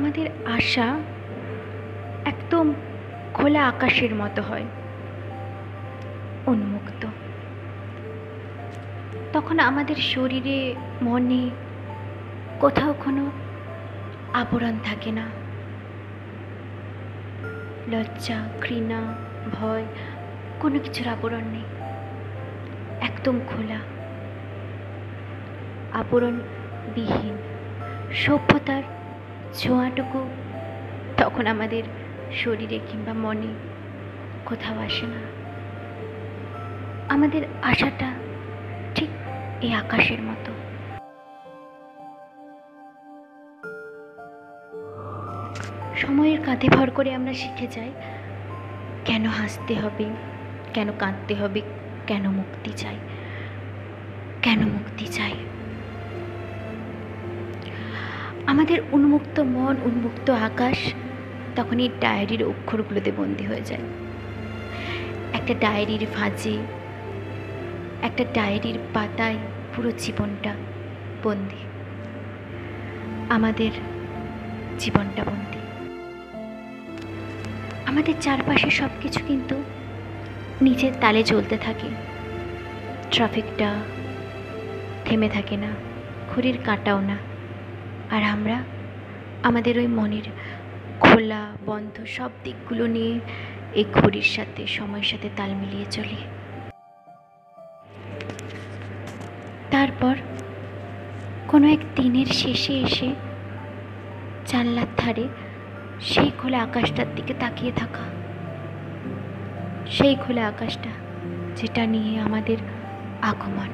আমাদের আশা একদম খোলা আকাশের মতো হয়, উন্মুক্ত। তখন আমাদের শরীরে মনে কোথাও কোনো আবরণ থাকে না, লজ্জা, ঘৃণা, ভয়, কোনো কিছুর আবরণ নেই, একদম খোলা, আবরণবিহীন সভ্যতার ছোঁয়াটুকু তখন আমাদের শরীরে কিংবা মনে কোথাও আসে না। আমাদের আশাটা ঠিক এই আকাশের মতো। সময়ের কাঁধে ভর করে আমরা শিখে যাই কেন হাসতে হবে, কেন কাঁদতে হবে, কেন মুক্তি চাই, কেন মুক্তি চাই। আমাদের উন্মুক্ত মন, উন্মুক্ত আকাশ তখন এই ডায়েরির অক্ষরগুলোতে বন্দী হয়ে যায়। একটা ডায়েরির ভাঁজে, একটা ডায়েরির পাতায় পুরো জীবনটা বন্দী, আমাদের জীবনটা বন্দী। আমাদের চারপাশে সব কিছু কিন্তু নিজের তালে চলতে থাকে, ট্রাফিকটা থেমে থাকে না, ঘড়ির কাঁটাও না। আর আমরা আমাদের ওই মনের খোলা বন্ধ সব দিকগুলো নিয়ে এই ঘড়ির সাথে, সময়ের সাথে তাল মিলিয়ে চলি। তারপর কোনো এক দিনের শেষে এসে জানলার ধারে সেই খোলা আকাশটার দিকে তাকিয়ে থাকা, সেই খোলা আকাশটা যেটা নিয়ে আমাদের আগমন।